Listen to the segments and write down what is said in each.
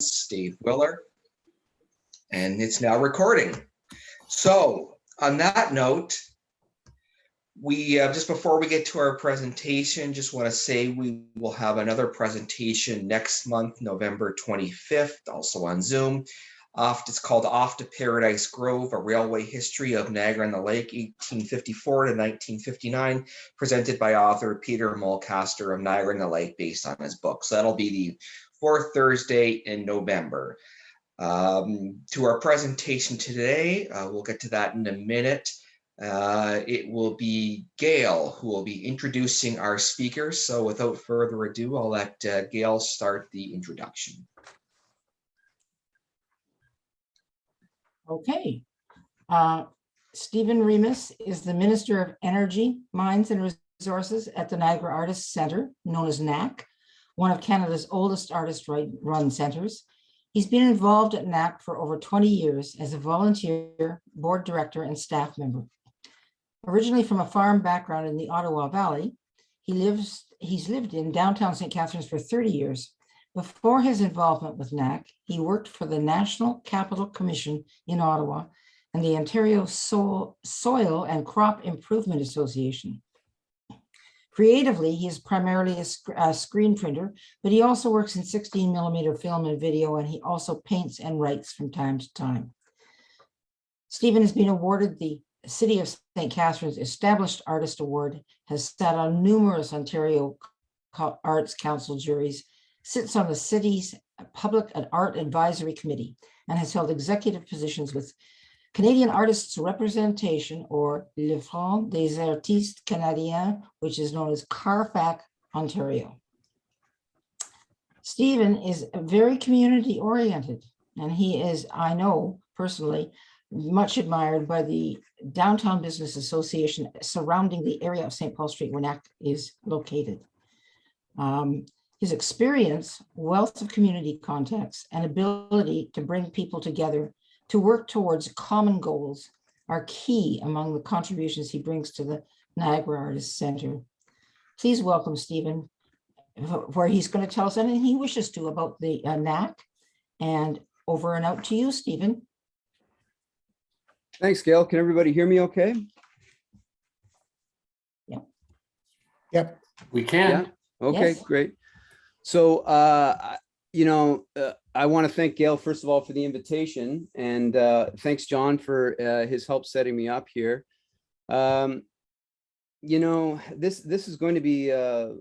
Steve Willer, and it's now recording. So on that note, we just before we get to our presentation, just want to say we will have another presentation next month, November 25th, also on Zoom. It's called Off to Paradise Grove, A Railway History of Niagara on the Lake, 1854 to 1959, presented by author Peter Mulcaster of Niagara on the Lake, based on his book. So that'll be the fourth Thursday in November. To our presentation today, we'll get to that in a minute. It will be Gail who will be introducing our speakers. So without further ado, I'll let Gail start the introduction. Okay. Stephen Remus is the Minister of Energy, Mines and Resources at the Niagara Artists Centre, known as NAC, one of Canada's oldest artist-run centres. He's been involved at NAC for over 20 years as a volunteer, board director, and staff member. Originally from a farm background in the Ottawa Valley, he's lived in downtown St. Catharines for 30 years. Before his involvement with NAC, he worked for the National Capital Commission in Ottawa and the Ontario Soil and Crop Improvement Association. Creatively, he is primarily a screen printer, but he also works in 16mm film and video, and he also paints and writes from time to time. Stephen has been awarded the City of St. Catharines Established Artist Award, has sat on numerous Ontario Arts Council juries, sits on the city's Public and Art Advisory Committee, and has held executive positions with Canadian Artists Representation, or Le Front des Artistes Canadiens, which is known as CARFAC, Ontario. Stephen is very community oriented, and he is, I know personally, much admired by the Downtown Business Association surrounding the area of St. Paul Street where NAC is located. His experience, wealth of community contacts, and ability to bring people together to work towards common goals are key among the contributions he brings to the Niagara Artists Centre. Please welcome Stephen, where he's going to tell us anything he wishes to about the NAC. And over and out to you, Stephen. Thanks, Gail. Can everybody hear me okay? Yep. We can. Yeah? Okay, Yes. Great. So, I want to thank Gail, first of all, for the invitation, and thanks, John, for his help setting me up here. This is going to be a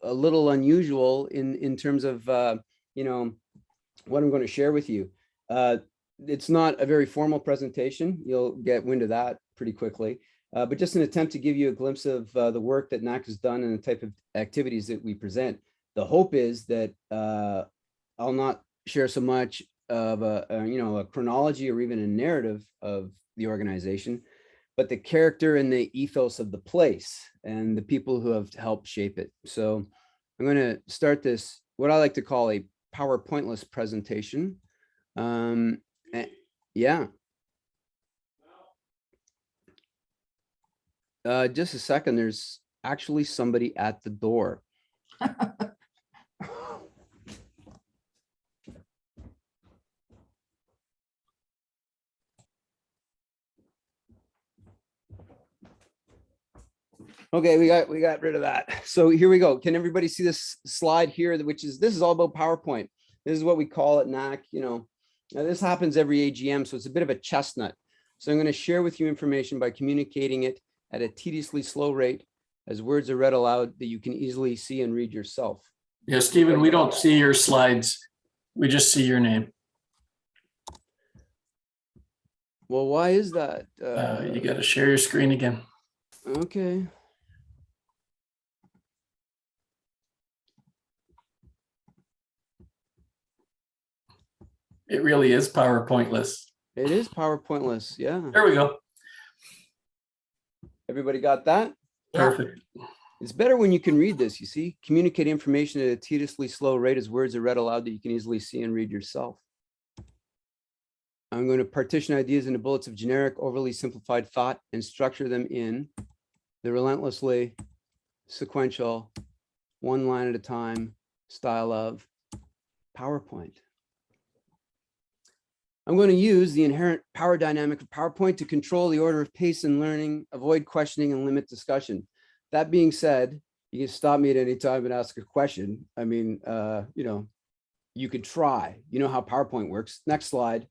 little unusual in terms of, what I'm going to share with you. It's not a very formal presentation. You'll get wind of that pretty quickly, but just an attempt to give you a glimpse of the work that NAC has done and the type of activities that we present. The hope is that I'll not share so much of a chronology or even a narrative of the organization, but the character and the ethos of the place and the people who have helped shape it. So I'm going to start this, what I like to call a PowerPointless presentation. Yeah. Just a second, there's actually somebody at the door. Okay, we got rid of that. So here we go. Can everybody see this slide here, this is all about PowerPoint. This is what we call it NAC, Now, this happens every AGM, so it's a bit of a chestnut. So I'm going to share with you information by communicating it at a tediously slow rate as words are read aloud that you can easily see and read yourself. Yeah, Stephen, we don't see your slides. We just see your name. Well, why is that? You got to share your screen again. Okay. It really is PowerPointless. It is PowerPointless. Yeah. There we go. Everybody got that? Perfect. It's better when you can read this, you see. Communicate information at a tediously slow rate as words are read aloud that you can easily see and read yourself. I'm going to partition ideas into bullets of generic, overly simplified thought and structure them in the relentlessly sequential, one line at a time style of PowerPoint. I'm going to use the inherent power dynamic of PowerPoint to control the order of pace and learning, avoid questioning, and limit discussion. That being said, you can stop me at any time and ask a question. I mean, you could try. You know how PowerPoint works. Next slide.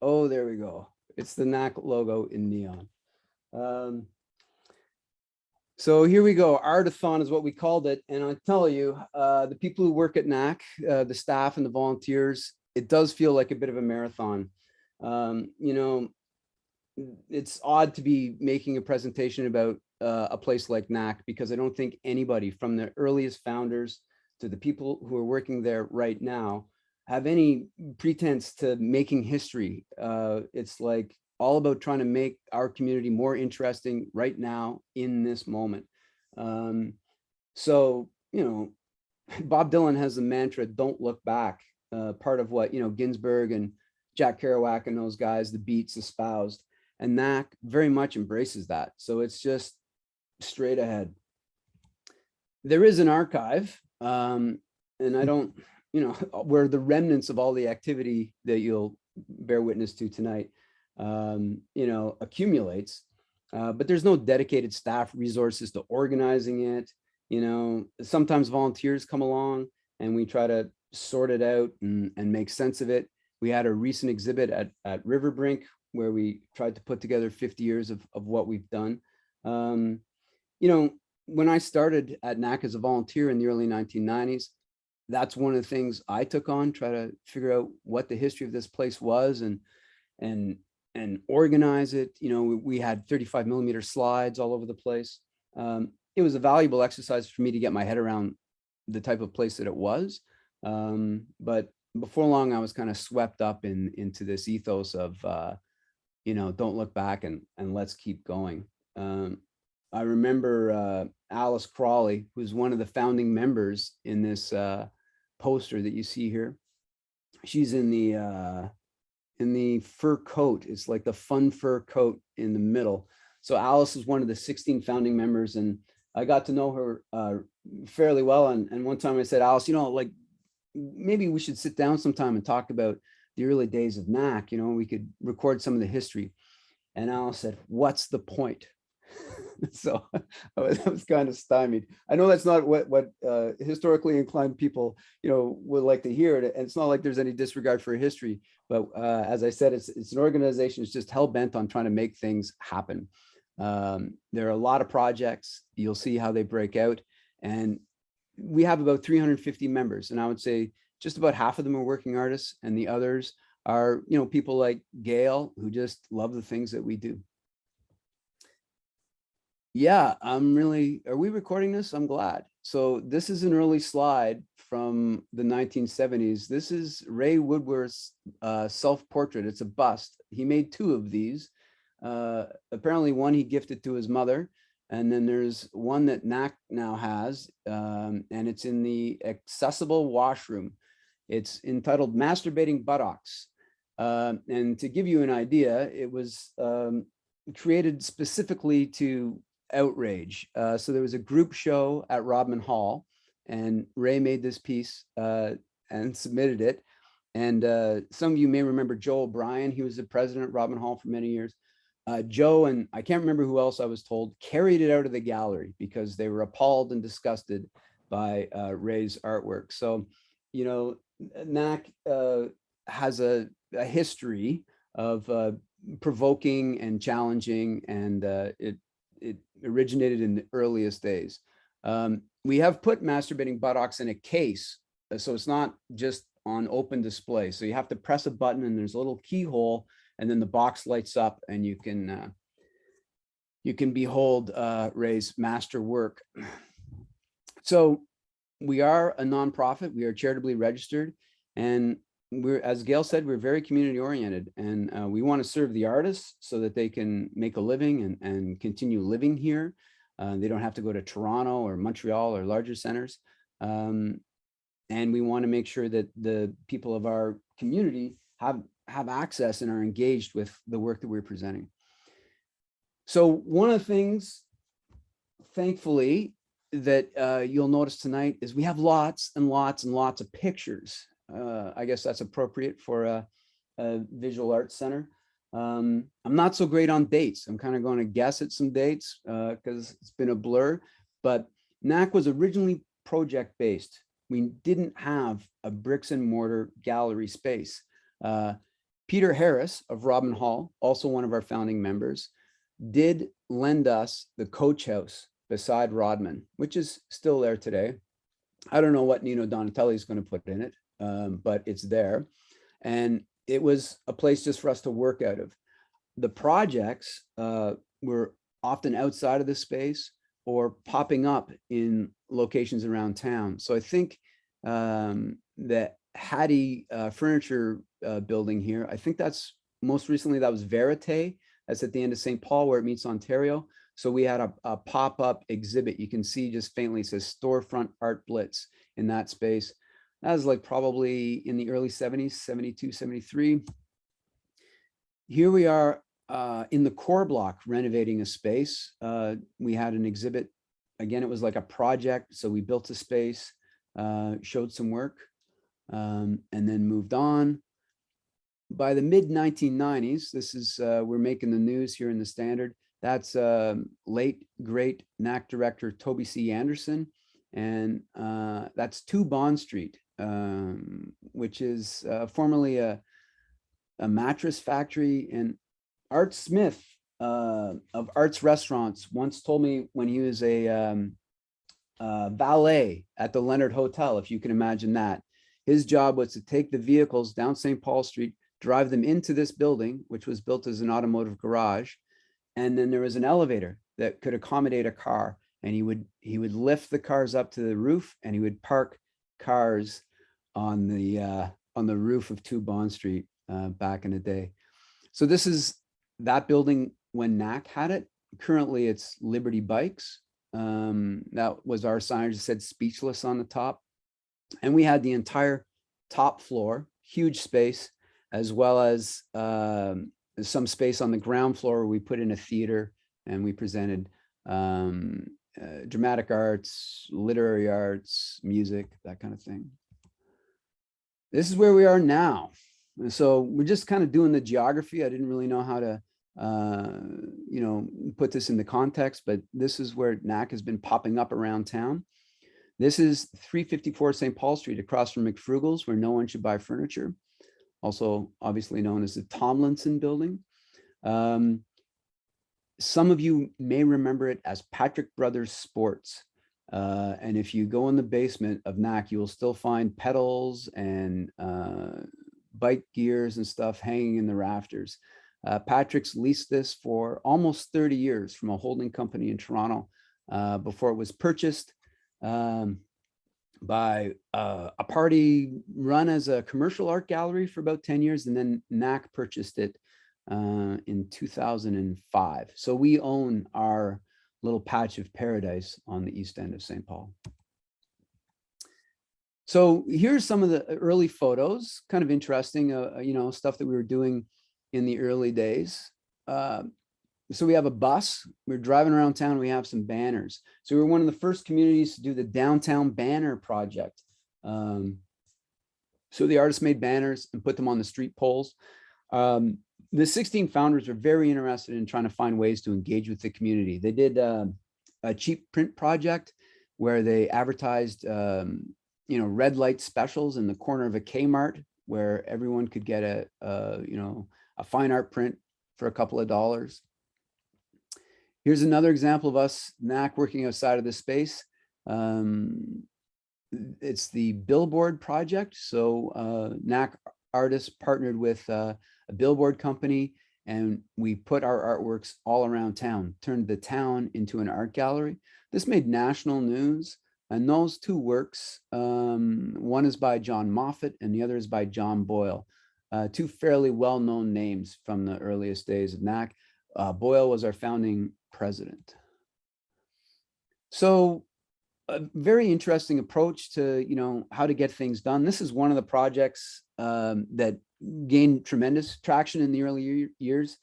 Oh, there we go. It's the NAC logo in neon. So here we go. Artathon is what we called it. And I tell you, the people who work at NAC, the staff and the volunteers, it does feel like a bit of a marathon. It's odd to be making a presentation about a place like NAC, because I don't think anybody from the earliest founders to the people who are working there right now have any pretense to making history. It's like all about trying to make our community more interesting right now in this moment. So, Bob Dylan has the mantra, don't look back, part of what, Ginsberg and Jack Kerouac and those guys, the Beats espoused, and NAC very much embraces that. So it's just straight ahead. There is an archive, and I don't, where the remnants of all the activity that you'll bear witness to tonight, accumulates, but there's no dedicated staff resources to organizing it. Sometimes volunteers come along and we try to sort it out and make sense of it. We had a recent exhibit at Riverbrink where we tried to put together 50 years of what we've done. When I started at NAC as a volunteer in the early 1990s, that's one of the things I took on, try to figure out what the history of this place was and organize it. We had 35mm slides all over the place. It was a valuable exercise for me to get my head around the type of place that it was. But before long, I was kind of swept up into this ethos of, don't look back and let's keep going. I remember Alice Crawley, who's one of the founding members in this poster that you see here. She's in the fur coat. It's like the fun fur coat in the middle. So Alice is one of the 16 founding members, and I got to know her fairly well. And one time I said, Alice, maybe we should sit down sometime and talk about the early days of NAC. We could record some of the history. And Alice said, what's the point? So I was kind of stymied. I know that's not what historically inclined people, would like to hear it. And it's not like there's any disregard for history. But as I said, it's an organization that's just hell bent on trying to make things happen. There are a lot of projects. You'll see how they break out. And we have about 350 members. And I would say just about half of them are working artists, and the others are, people like Gail, who just love the things that we do. Yeah, are we recording this? I'm glad. So this is an early slide from the 1970s. This is Ray Woodworth's self-portrait. It's a bust. He made two of these. Apparently one he gifted to his mother. And then there's one that NAC now has, and it's in the accessible washroom. It's entitled Masturbating Buttocks. And to give you an idea, it was created specifically to outrage. So there was a group show at Rodman Hall, and Ray made this piece and submitted it. And some of you may remember Joe O'Brien. He was the president at Rodman Hall for many years. Joe, and I can't remember who else I was told, carried it out of the gallery because they were appalled and disgusted by Ray's artwork. So, NAC has a history of provoking and challenging, and it originated in the earliest days. We have put Masturbating Buttocks in a case, so it's not just on open display. So you have to press a button and there's a little keyhole, and then the box lights up and you can behold Ray's master work. So we are a nonprofit, we are charitably registered, and as Gail said, we're very community oriented, and we want to serve the artists so that they can make a living and continue living here. They don't have to go to Toronto or Montreal or larger centers. And we want to make sure that the people of our community have access and are engaged with the work that we're presenting. So one of the things, thankfully, that you'll notice tonight is we have lots and lots and lots of pictures. I guess that's appropriate for Visual Arts Center. I'm not so great on dates. I'm kind of going to guess at some dates because it's been a blur, but NAC was originally project-based. We didn't have a bricks and mortar gallery space. Peter Harris of Robin Hall, also one of our founding members, did lend us the coach house beside Rodman, which is still there today. I don't know what Nino Donatelli is going to put in it, but it's there. And it was a place just for us to work out of. The projects were often outside of the space or popping up in locations around town. So I think that Hattie furniture building here, I think that's most recently, that was Verite. That's at the end of St. Paul where it meets Ontario. So we had a pop-up exhibit. You can see just faintly, it says Storefront Art Blitz in that space. That was like probably in the early 70s, 72, 73. Here we are in the core block renovating a space. We had an exhibit. Again, it was like a project. So we built a space, showed some work, and then moved on. By the mid 1990s, this is, we're making the news here in the Standard. That's late, great NAC director, Toby C. Anderson. And that's 2 Bond Street, which is formerly a mattress factory. And Art Smith of Arts Restaurants once told me when he was a valet at the Leonard Hotel, if you can imagine that, his job was to take the vehicles down St. Paul Street, drive them into this building, which was built as an automotive garage. And then there was an elevator that could accommodate a car. And he would lift the cars up to the roof, and he would park cars on the roof of 2 Bond Street back in the day. So this is that building when NAC had it. Currently, it's Liberty Bikes. That was our signage that said speechless on the top. And we had the entire top floor, huge space, as well as some space on the ground floor where we put in a theater and we presented dramatic arts, literary arts, music, that kind of thing. This is where we are now. And so we're just kind of doing the geography. I didn't really know how to, put this into context, but this is where NAC has been popping up around town. This is 354 St. Paul Street across from McFrugal's, where no one should buy furniture. Also obviously known as the Tomlinson building. Some of you may remember it as Patrick Brothers Sports. And if you go in the basement of NAC, you will still find pedals and bike gears and stuff hanging in the rafters. Patrick's leased this for almost 30 years from a holding company in Toronto before it was purchased by a party run as a commercial art gallery for about 10 years. And then NAC purchased it in 2005. So we own our little patch of paradise on the east end of St. Paul. So here's some of the early photos, kind of interesting, stuff that we were doing in the early days. So we have a bus, we're driving around town, we have some banners. So we were one of the first communities to do the downtown banner project. So the artists made banners and put them on the street poles. The 16 founders are very interested in trying to find ways to engage with the community. They did a cheap print project where they advertised, red light specials in the corner of a Kmart where everyone could get a fine art print for a couple of dollars. Here's another example of us, NAC, working outside of this space. It's the billboard project. So NAC artists partnered with a billboard company, and we put our artworks all around town, turned the town into an art gallery. This made national news. And those 2 works, one is by John Moffat and the other is by John Boyle, 2 fairly well-known names from the earliest days of NAC. Boyle was our founding president. So a very interesting approach to, how to get things done. This is one of the projects that gained tremendous traction in the early years.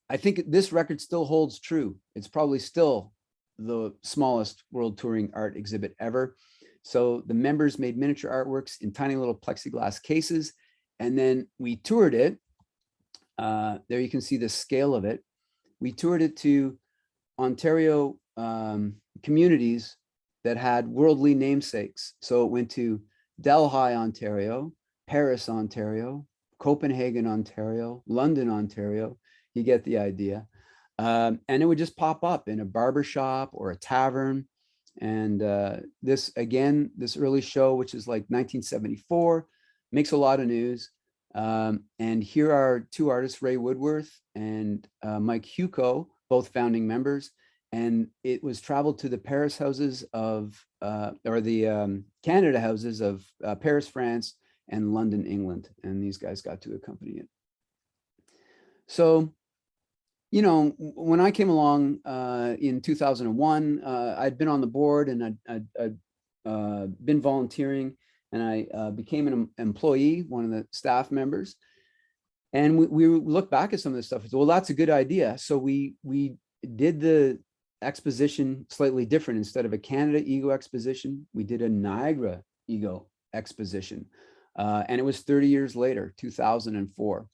I think this record still holds true. It's probably still the smallest world touring art exhibit ever. So the members made miniature artworks in tiny little plexiglass cases, and then we toured it There you can see the scale of it. We toured it to Ontario communities that had worldly namesakes. So it went to Delhi, Ontario, Paris, Ontario, Copenhagen, Ontario, London, Ontario. You get the idea. And it would just pop up in a barber shop or a tavern. And this early show, which is like 1974, makes a lot of news. And here are two artists, Ray Woodworth and Mike Huco, both founding members. And it was traveled to the Paris houses of, or the Canada houses of Paris, France, and London, England. And these guys got to accompany it. So, you know, when I came along in 2001, I'd been on the board and I'd been volunteering, and I became an employee, one of the staff members. And we look back at some of this stuff. Well, that's a good idea. So we did the exposition slightly different. Instead of a Canada Ego exposition, we did a Niagara Ego exposition. And it was 30 years later, 2004.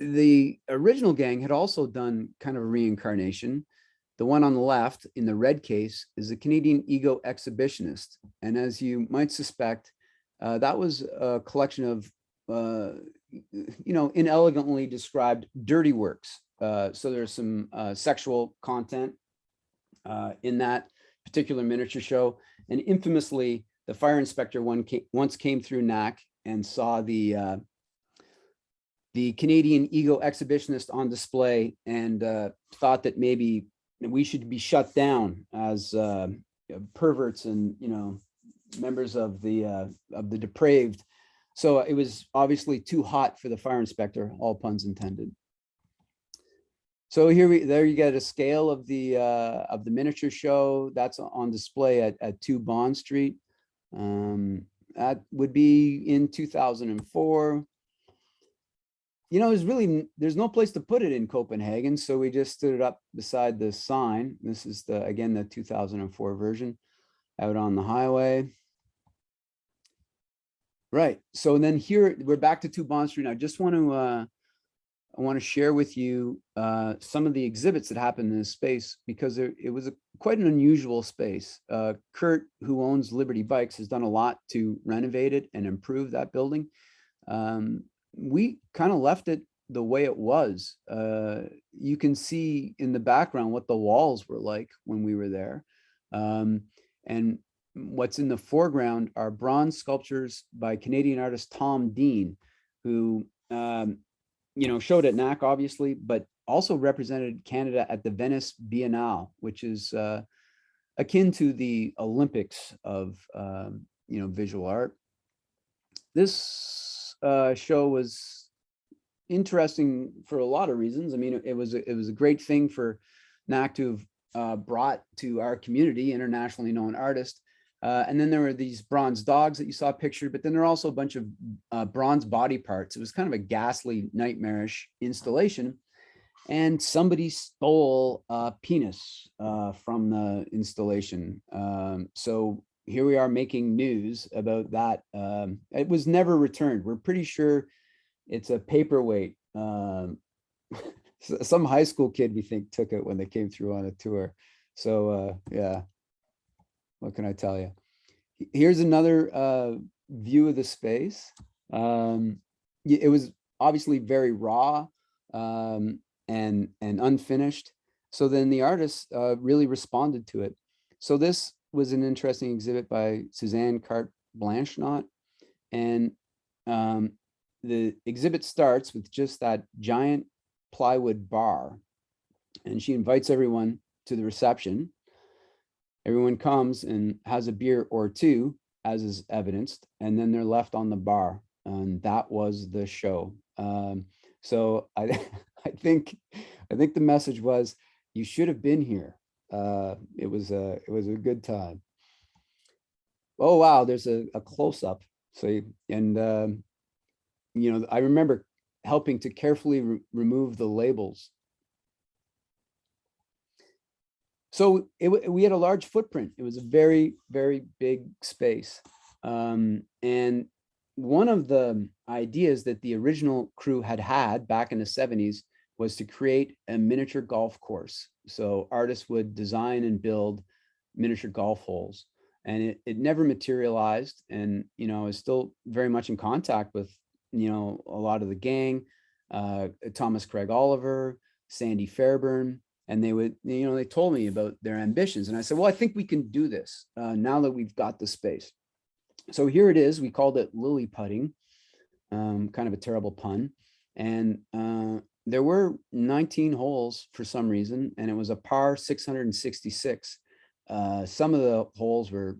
The original gang had also done kind of a reincarnation. The one on the left in the red case is the Canadian Ego Exhibitionist. And as you might suspect, that was a collection of, you know, inelegantly described dirty works. So there's some sexual content in that particular miniature show. And infamously, the fire inspector once came through NAC and saw the Canadian Ego Exhibitionist on display and thought that maybe we should be shut down as perverts and, you know, members of the depraved. So it was obviously too hot for the fire inspector, all puns intended. So there you get a scale of the miniature show that's on display at 2 Bond Street. That would be in 2004. You know, there's no place to put it in Copenhagen, so we just stood it up beside the sign. This is again the 2004 version, out on the highway. Right. So then here we're back to 2 Bond Street. I just want to share with you some of the exhibits that happened in this space, because it was quite an unusual space. Kurt, who owns Liberty Bikes, has done a lot to renovate it and improve that building. We kind of left it the way it was. You can see in the background what the walls were like when we were there. And what's in the foreground are bronze sculptures by Canadian artist Tom Dean, who, you know, showed at NAC, obviously, but also represented Canada at the Venice Biennale, which is akin to the Olympics of, you know, visual art. This show was interesting for a lot of reasons. I mean, it was a great thing for NAC to have brought to our community internationally known artist. And then there were these bronze dogs that you saw pictured, but then there are also a bunch of bronze body parts. It was kind of a ghastly, nightmarish installation. And somebody stole a penis from the installation. So here we are making news about that. It was never returned. We're pretty sure it's a paperweight. Some high school kid, we think, took it when they came through on a tour. So yeah, what can I tell you? Here's another view of the space. It was obviously very raw and unfinished. So then the artists really responded to it. So this was an interesting exhibit by Suzanne Carte Blanchnot. And the exhibit starts with just that giant plywood bar. And she invites everyone to the reception. Everyone comes and has a beer or two, as is evidenced, and then they're left on the bar. And that was the show. So I think the message was, you should have been here. It was a good time. Oh wow, there's a close-up. So you know, I remember helping to carefully remove the labels. So we had a large footprint. It was a very, very big space. And one of the ideas that the original crew had back in the 70s was to create a miniature golf course. So artists would design and build miniature golf holes, and it never materialized. And, you know, I was still very much in contact with, you know, a lot of the gang, Thomas Craig Oliver, Sandy Fairburn, and they would, you know, they told me about their ambitions. And I said, well, I think we can do this now that we've got the space. So here it is. We called it lily putting, kind of a terrible pun. And there were 19 holes for some reason, and it was a par 666. Some of the holes were,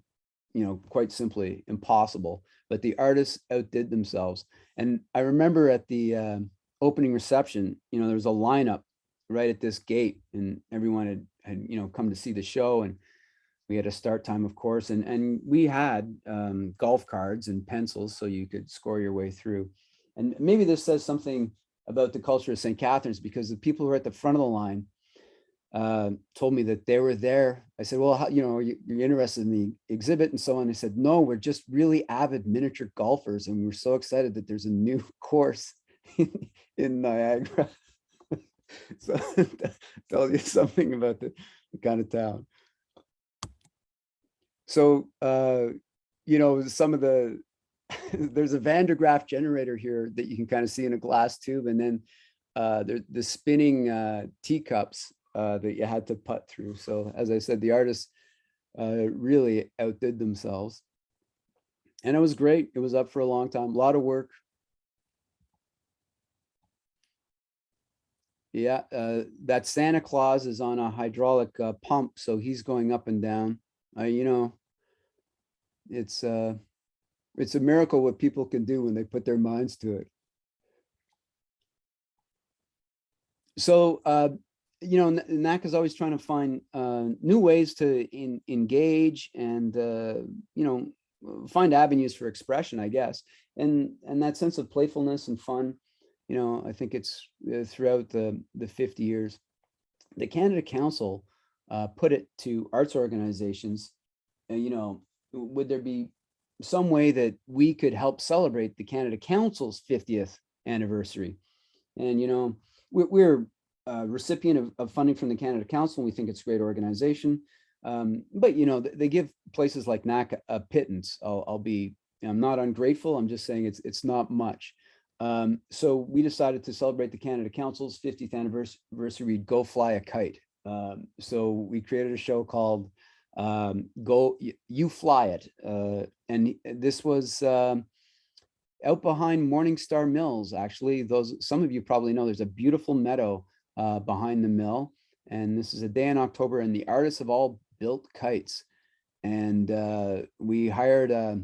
you know, quite simply impossible, but the artists outdid themselves. And I remember at the opening reception, you know, there was a lineup right at this gate, and everyone had you know, come to see the show, and we had a start time, of course, and we had golf cards and pencils so you could score your way through. And maybe this says something about the culture of St. Catharines, because the people who are at the front of the line told me that they were there. I said, well, how, you know, you're interested in the exhibit and so on. They said, no, we're just really avid miniature golfers, and we're so excited that there's a new course in Niagara. So that tells you something about the kind of town. So, you know, some of the, there's a Van de Graaff generator here that you can kind of see in a glass tube. And then the spinning teacups that you had to putt through. So as I said, the artists really outdid themselves. And it was great. It was up for a long time, a lot of work. Yeah, that Santa Claus is on a hydraulic pump, so he's going up and down. You know, it's a miracle what people can do when they put their minds to it. So, you know, NAC is always trying to find new ways to engage and, you know, find avenues for expression, I guess. And that sense of playfulness and fun, you know, I think it's throughout the 50 years. The Canada Council put it to arts organizations, you know, would there be some way that we could help celebrate the Canada Council's 50th anniversary? And, you know, we're a recipient of funding from the Canada Council, and we think it's a great organization. But, you know, they give places like NAC a pittance. I'm not ungrateful. I'm just saying it's not much. So we decided to celebrate the Canada Council's 50th anniversary. We'd go fly a kite. So we created a show called Go You Fly It. And this was out behind Morningstar Mills. Actually, some of you probably know there's a beautiful meadow behind the mill. And this is a day in October, and the artists have all built kites. And we hired a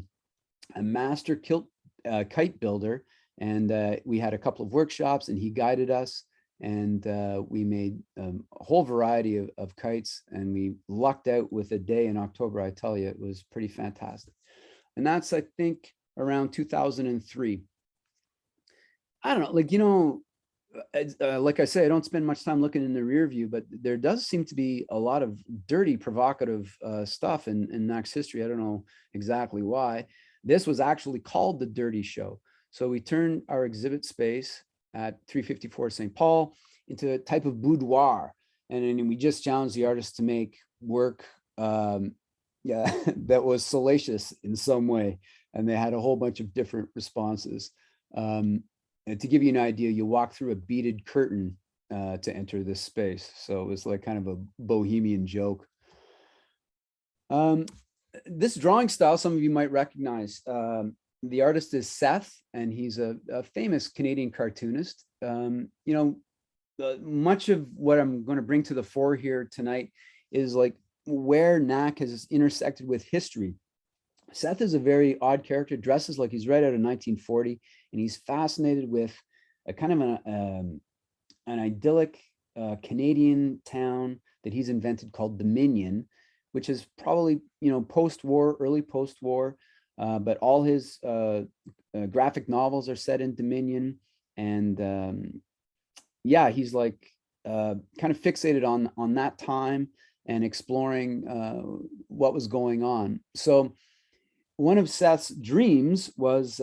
master kite builder, and we had a couple of workshops, and he guided us, and we made a whole variety of kites, and we lucked out with a day in October. I tell you, it was pretty fantastic. And that's, I think, around 2003. I don't know, like, you know, like I say, I don't spend much time looking in the rear view, but there does seem to be a lot of dirty, provocative stuff in NAC's history. I don't know exactly why. This was actually called the Dirty Show. So we turned our exhibit space at 354 St. Paul into a type of boudoir. And then we just challenged the artists to make work that was salacious in some way. And they had a whole bunch of different responses. And to give you an idea, you walk through a beaded curtain to enter this space. So it was like kind of a bohemian joke. This drawing style, some of you might recognize. The artist is Seth, and he's a famous Canadian cartoonist. You know, much of what I'm going to bring to the fore here tonight is like where NAC has intersected with history. Seth is a very odd character, dresses like he's right out of 1940, and he's fascinated with a kind of an idyllic Canadian town that he's invented called Dominion, which is probably, you know, post-war, early post-war. But all his graphic novels are set in Dominion, and yeah, he's like kind of fixated on that time and exploring what was going on. So one of Seth's dreams was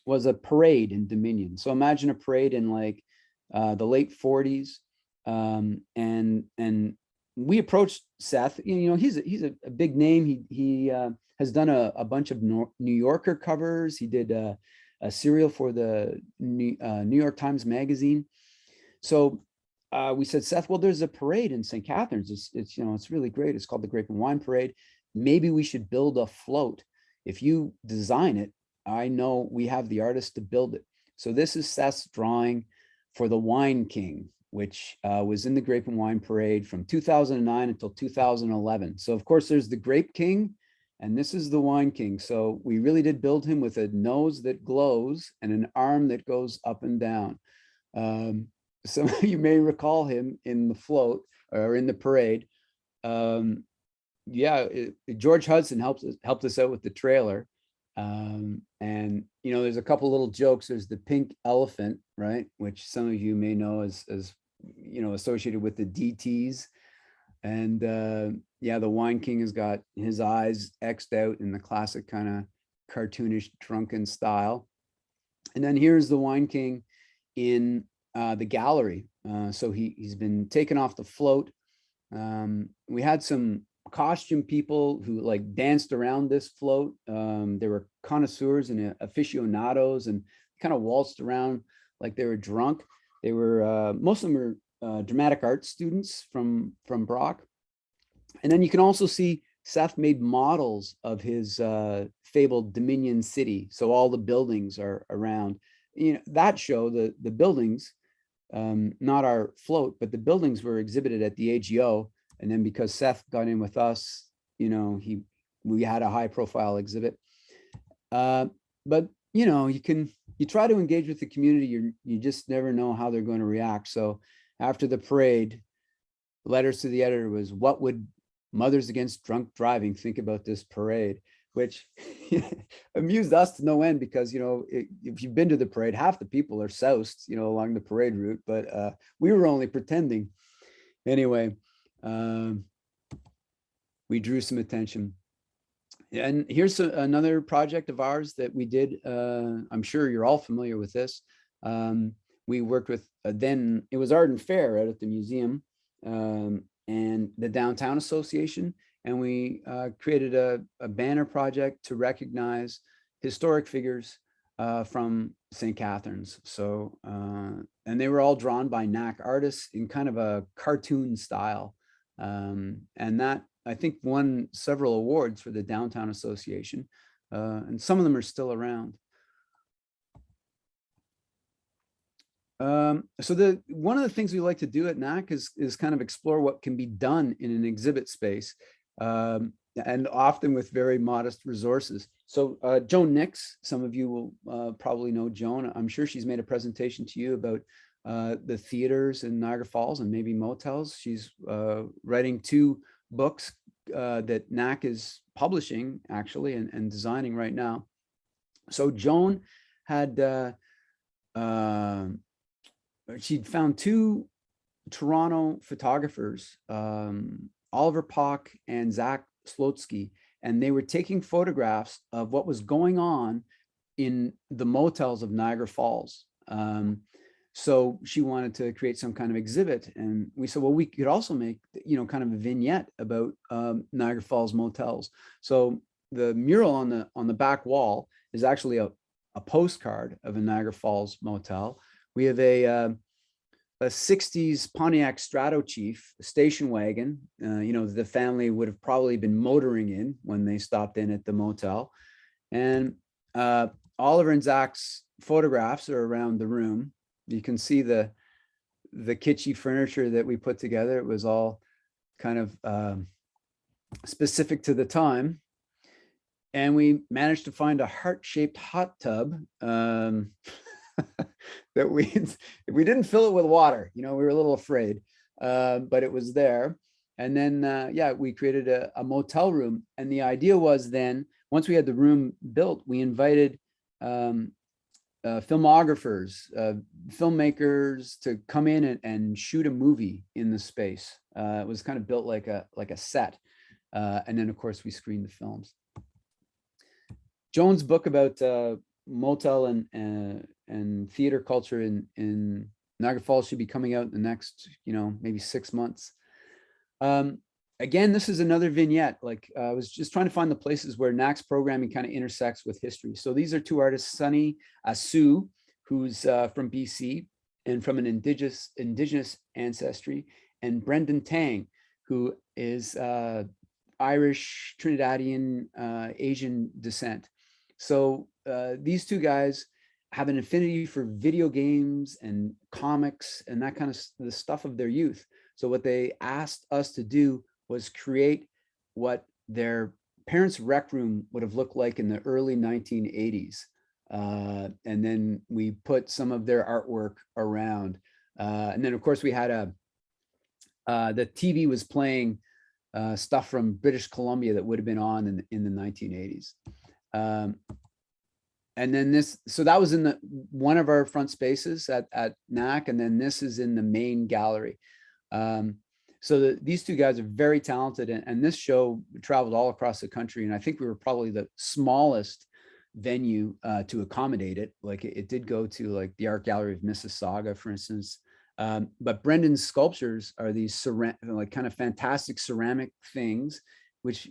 was a parade in Dominion. So imagine a parade in like the late 40s. And we approached Seth. You know, he's a big name. He has done a bunch of New Yorker covers. He did a serial for the New York Times Magazine. So we said, Seth, well, there's a parade in St. Catharines. It's you know, it's really great. It's called the Grape and Wine Parade. Maybe we should build a float. If you design it, I know we have the artist to build it. So this is Seth's drawing for the Wine King, which was in the Grape and Wine Parade from 2009 until 2011. So of course there's the Grape King, and this is the Wine King. So we really did build him with a nose that glows and an arm that goes up and down. Some of you may recall him in the float or in the parade. George Hudson helped us out with the trailer. And you know, there's a couple little jokes. There's the pink elephant, right, which some of you may know as you know, associated with the DTs. And the Wine King has got his eyes X'd out in the classic kind of cartoonish drunken style. And then here's the Wine King in the gallery. So he's been taken off the float. We had some costume people who like danced around this float. There were connoisseurs and aficionados and kind of waltzed around like they were drunk. They were most of them were dramatic art students from Brock. And then you can also see Seth made models of his fabled Dominion City. So all the buildings are around. You know, that show, the buildings, not our float, but the buildings were exhibited at the AGO. And then because Seth got in with us, you know, we had a high profile exhibit. But you know, you try to engage with the community, you just never know how they're going to react. So after the parade, letters to the editor was, what would Mothers Against Drunk Driving think about this parade? Which amused us to no end, because, you know, if you've been to the parade, half the people are soused, you know, along the parade route, but we were only pretending. Anyway, we drew some attention. And here's another project of ours that we did. I'm sure you're all familiar with this. We worked with, then it was Art and Fair out at the museum and the Downtown Association. And we created a banner project to recognize historic figures from St. Catharines. So, and they were all drawn by NAC artists in kind of a cartoon style. And that, I think, won several awards for the Downtown Association. And some of them are still around. So one of the things we like to do at NAC is kind of explore what can be done in an exhibit space, and often with very modest resources. So Joan Nix, some of you will probably know Joan. I'm sure she's made a presentation to you about the theaters in Niagara Falls and maybe motels. She's writing 2 books that NAC is publishing actually and designing right now. So Joan had she'd found 2 Toronto photographers, Oliver Pock and Zach Slotsky, and they were taking photographs of what was going on in the motels of Niagara Falls. So she wanted to create some kind of exhibit, and we said, well, we could also make, you know, kind of a vignette about Niagara Falls motels. So the mural on the back wall is actually a postcard of a Niagara Falls motel. We have a 60s Pontiac Stratochief station wagon, you know, the family would have probably been motoring in when they stopped in at the motel. And Oliver and Zach's photographs are around the room. You can see the kitschy furniture that we put together. It was all kind of specific to the time. And we managed to find a heart-shaped hot tub that we didn't fill it with water. You know, we were a little afraid, but it was there. And then, yeah, we created a motel room. And the idea was then, once we had the room built, we invited filmographers, filmmakers to come in and shoot a movie in the space. It was kind of built like a set. And then, of course, we screened the films. Joan's book about motel and theater culture in Niagara Falls should be coming out in the next, maybe 6 months. Again, this is another vignette. Like I was just trying to find the places where NAC's programming kind of intersects with history. So these are two artists, Sunny Asu, who's from BC and from an indigenous ancestry, and Brendan Tang, who is Irish, Trinidadian, Asian descent. So these two guys have an affinity for video games and comics and that kind of the stuff of their youth. So what they asked us to do was create what their parents' rec room would have looked like in the early 1980s. And then we put some of their artwork around. And then of course we had the TV was playing stuff from British Columbia that would have been on in the 1980s. And then so that was in one of our front spaces at NAC, and then this is in the main gallery. So these two guys are very talented, and this show traveled all across the country, and I think we were probably the smallest venue to accommodate it. Like it did go to like the Art Gallery of Mississauga, for instance. But Brendan's sculptures are these like kind of fantastic ceramic things, which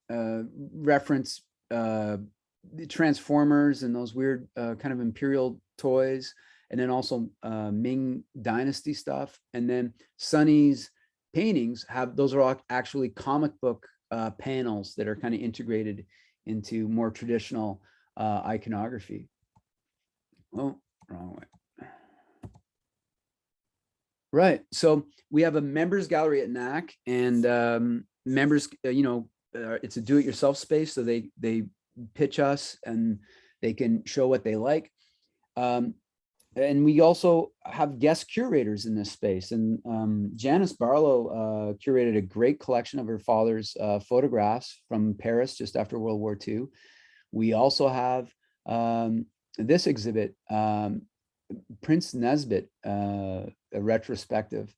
reference the Transformers and those weird kind of imperial toys, and then also Ming Dynasty stuff. And then Sunny's paintings those are all actually comic book panels that are kind of integrated into more traditional iconography. Oh, wrong way. Right. So we have a members gallery at NAC, and members, it's a do-it-yourself space. So they pitch us and they can show what they like. And we also have guest curators in this space. And Janice Barlow curated a great collection of her father's photographs from Paris just after World War II. We also have this exhibit, Prince Nesbitt, a retrospective,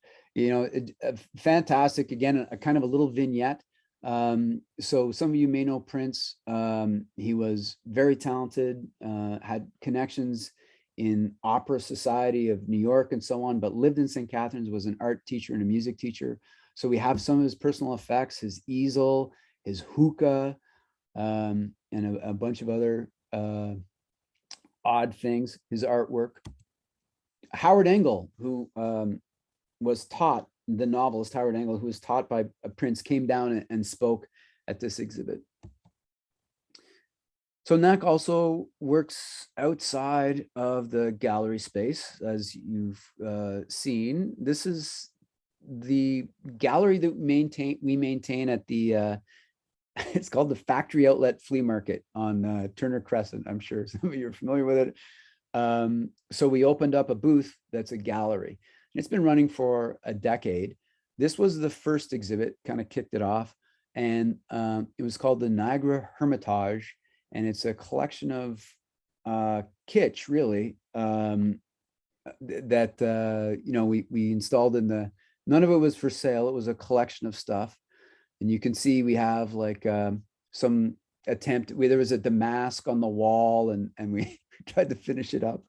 fantastic. Again, a kind of a little vignette. So some of you may know Prince. He was very talented, had connections in Opera Society of New York and so on, but lived in St. Catharines, was an art teacher and a music teacher. So we have some of his personal effects, his easel, his hookah, and a bunch of other odd things, his artwork. Howard Engel, who was taught, the novelist Howard Engel, who was taught by Prince, came down and spoke at this exhibit. So NAC also works outside of the gallery space, as you've seen. This is the gallery that we maintain at the, it's called the Factory Outlet Flea Market on Turner Crescent. I'm sure some of you are familiar with it. So we opened up a booth that's a gallery. It's been running for a decade. This was the first exhibit, kind of kicked it off. And it was called the Niagara Hermitage. And it's a collection of kitsch, really, that, we installed in none of it was for sale. It was a collection of stuff. And you can see we have like some attempt, there was a damask on the wall, and we tried to finish it up.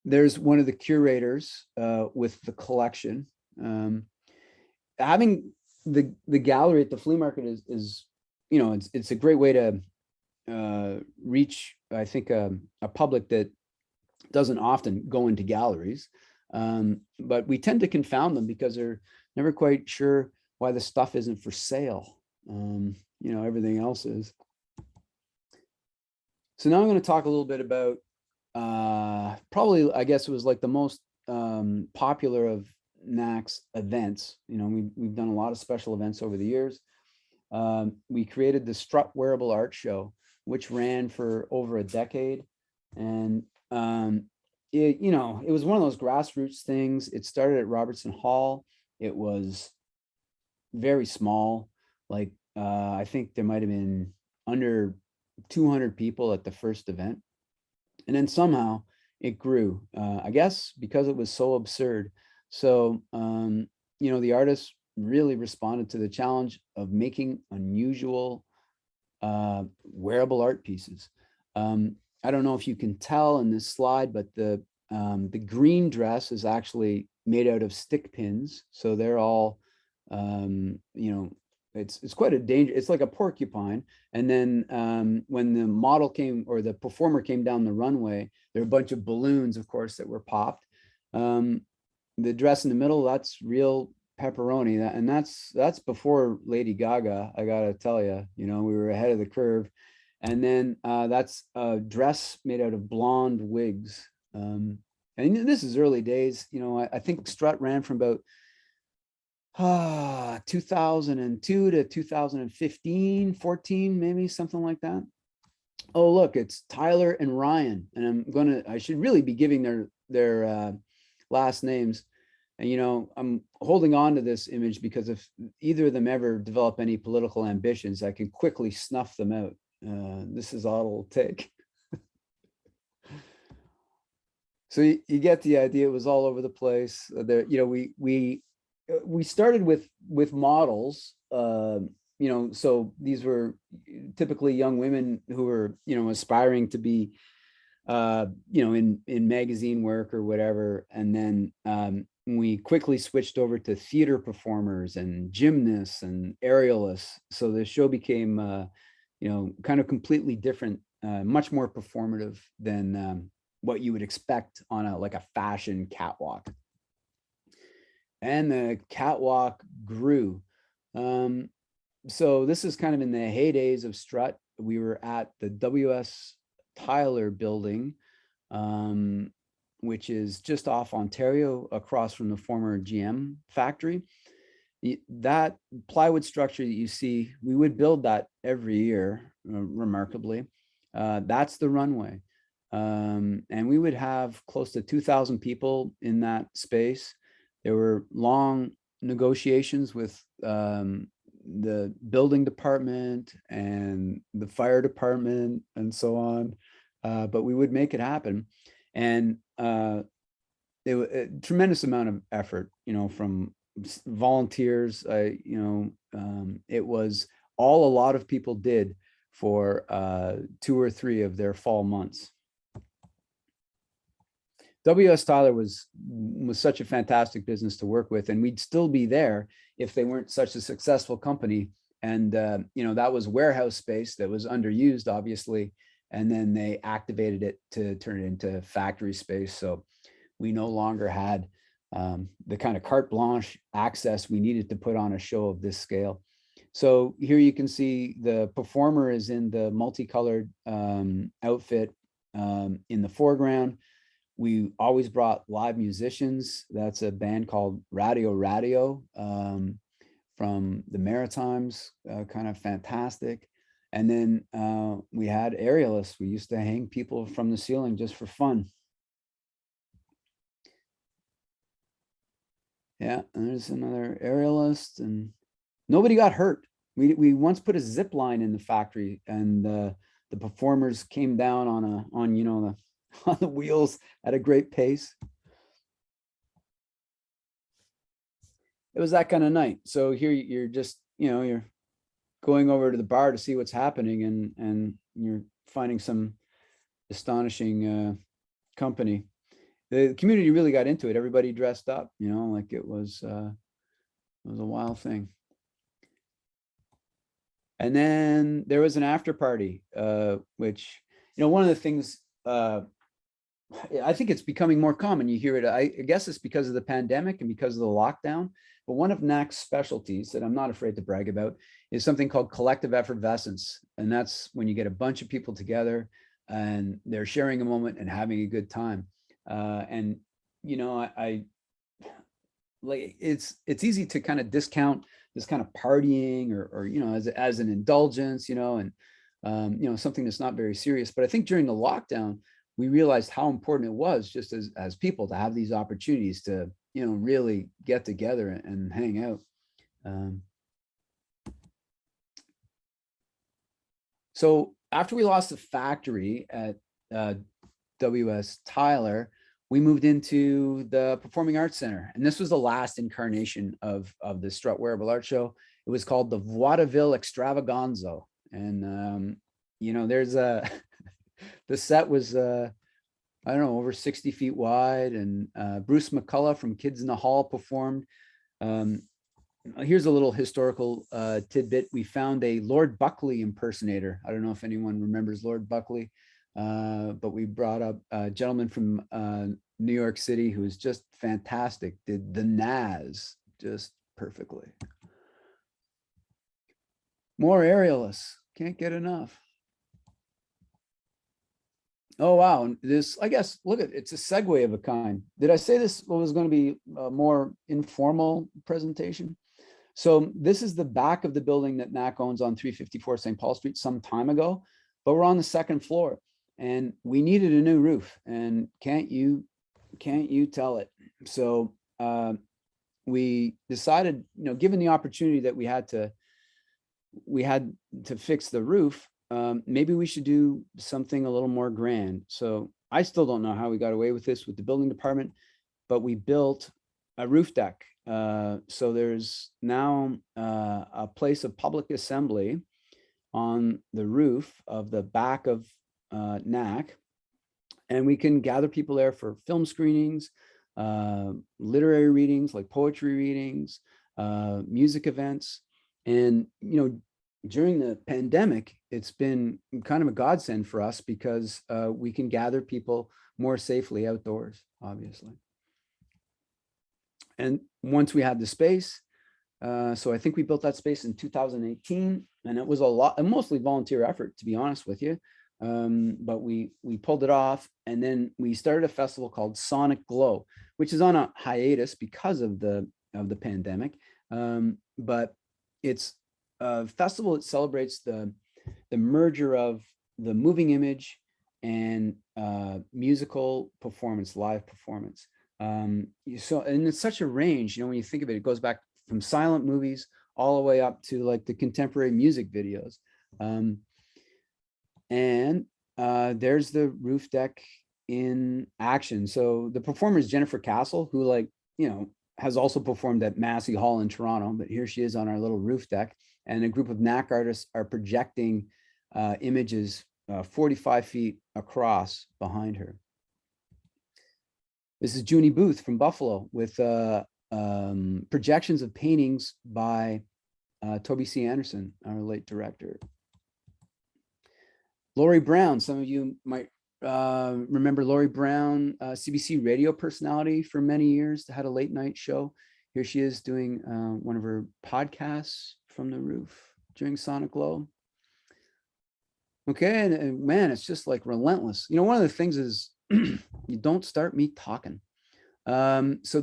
There's one of the curators with the collection. Having the gallery at the flea market is it's a great way to reach, I think, a public that doesn't often go into galleries, but we tend to confound them because they're never quite sure why the stuff isn't for sale. Everything else is. So now I'm going to talk a little bit about probably, I guess it was like the most popular of NAC's events. We've done a lot of special events over the years. We created the Strut Wearable Art Show, which ran for over a decade. And it was one of those grassroots things. It started at Robertson Hall. It was very small. Like I think there might have been under 200 people at the first event. And then somehow it grew, I guess, because it was so absurd. So, the artists really responded to the challenge of making unusual wearable art pieces. I don't know if you can tell in this slide, but the green dress is actually made out of stick pins. So they're all, you know, it's quite a danger. It's like a porcupine. And then when the model came, or the performer came down the runway, there were a bunch of balloons, of course, that were popped. The dress in the middle, that's real pepperoni. And that's before Lady Gaga, I gotta tell you, you know, we were ahead of the curve. And then that's a dress made out of blonde wigs. And this is early days. You know, I think Strut ran from about 2002 to 2015, 14, maybe something like that. Oh, look, it's Tyler and Ryan. And I should really be giving their last names. And, you know, I'm holding on to this image because if either of them ever develop any political ambitions, I can quickly snuff them out. This is all it'll take. So you get the idea. It was all over the place. There, you know, we started with models. You know, so these were typically young women who were, you know, aspiring to be, you know, in magazine work or whatever. And then we quickly switched over to theater performers and gymnasts and aerialists. So the show became, you know, kind of completely different, much more performative than what you would expect on like a fashion catwalk. And the catwalk grew. So this is kind of in the heydays of Strut. We were at the W.S. Tyler building, which is just off Ontario, across from the former GM factory. That plywood structure that you see, we would build that every year, remarkably. That's the runway. And we would have close to 2,000 people in that space. There were long negotiations with the building department and the fire department and so on. But we would make it happen. And it was a tremendous amount of effort, you know, from volunteers. You know, it was all a lot of people did for 2 or 3 of their fall months. W.S. Tyler was such a fantastic business to work with, and we'd still be there if they weren't such a successful company. And you know, that was warehouse space that was underused, obviously, and then they activated it to turn it into factory space. So we no longer had the kind of carte blanche access we needed to put on a show of this scale. So here you can see the performer is in the multicolored outfit in the foreground. We always brought live musicians. That's a band called Radio from the Maritimes, kind of fantastic. And then we had aerialists. We used to hang people from the ceiling just for fun. Yeah, and there's another aerialist, and nobody got hurt. We once put a zip line in the factory, and the performers came down on you know, on the wheels at a great pace. It was that kind of night. So here you're just, you know, you're going over to the bar to see what's happening, and you're finding some astonishing company. The community really got into it. Everybody dressed up, you know, like it was a wild thing. And then there was an after party, which, you know, one of the things, I think it's becoming more common. You hear it. I guess it's because of the pandemic and because of the lockdown. But one of NAC's specialties that I'm not afraid to brag about is something called collective effervescence. And that's when you get a bunch of people together and they're sharing a moment and having a good time. And, you know, I like it's easy to kind of discount this kind of partying or you know, as an indulgence, you know, and you know, something that's not very serious. But I think during the lockdown, we realized how important it was just as people to have these opportunities to, you know, really get together and hang out. So after we lost the factory at W.S. Tyler, we moved into the Performing Arts Center. And this was the last incarnation of the Strut Wearable Art Show. It was called the Vaudeville Extravaganza. And, you know, there's a The set was, I don't know, over 60 feet wide, and Bruce McCullough from Kids in the Hall performed. Here's a little historical tidbit. We found a Lord Buckley impersonator. I don't know if anyone remembers Lord Buckley, but we brought up a gentleman from New York City who was just fantastic, did the Naz just perfectly. More aerialists, can't get enough. Oh, wow. And this, I guess, look at it's a segue of a kind. Did I say this was going to be a more informal presentation? So this is the back of the building that NAC owns on 354 St. Paul Street some time ago, but we're on the second floor and we needed a new roof, and can't you tell it? So we decided, given the opportunity that we had to fix the roof, maybe we should do something a little more grand. So I still don't know how we got away with this with the building department, but we built a roof deck. So there's now a place of public assembly on the roof of the back of NAC, and we can gather people there for film screenings, literary readings like poetry readings, music events. And, during the pandemic, it's been kind of a godsend for us because we can gather people more safely outdoors, obviously. And once we had the space, so I think we built that space in 2018, and it was a mostly volunteer effort, to be honest with you. But we pulled it off, and then we started a festival called Sonic Glow, which is on a hiatus because of the pandemic. But it's a festival that celebrates the merger of the moving image and musical performance, live performance. And it's such a range, when you think of it, it goes back from silent movies all the way up to like the contemporary music videos. And there's the roof deck in action. So the performer is Jennifer Castle, who has also performed at Massey Hall in Toronto, but here she is on our little roof deck. And a group of NAC artists are projecting images 45 feet across behind her. This is Junie Booth from Buffalo with projections of paintings by Toby C. Anderson, our late director. Laurie Brown, some of you might remember Laurie Brown, CBC radio personality for many years, had a late night show. Here she is doing one of her podcasts from the roof during Sonic Glow. Okay, and man, it's just like relentless. One of the things is you don't start me talking. So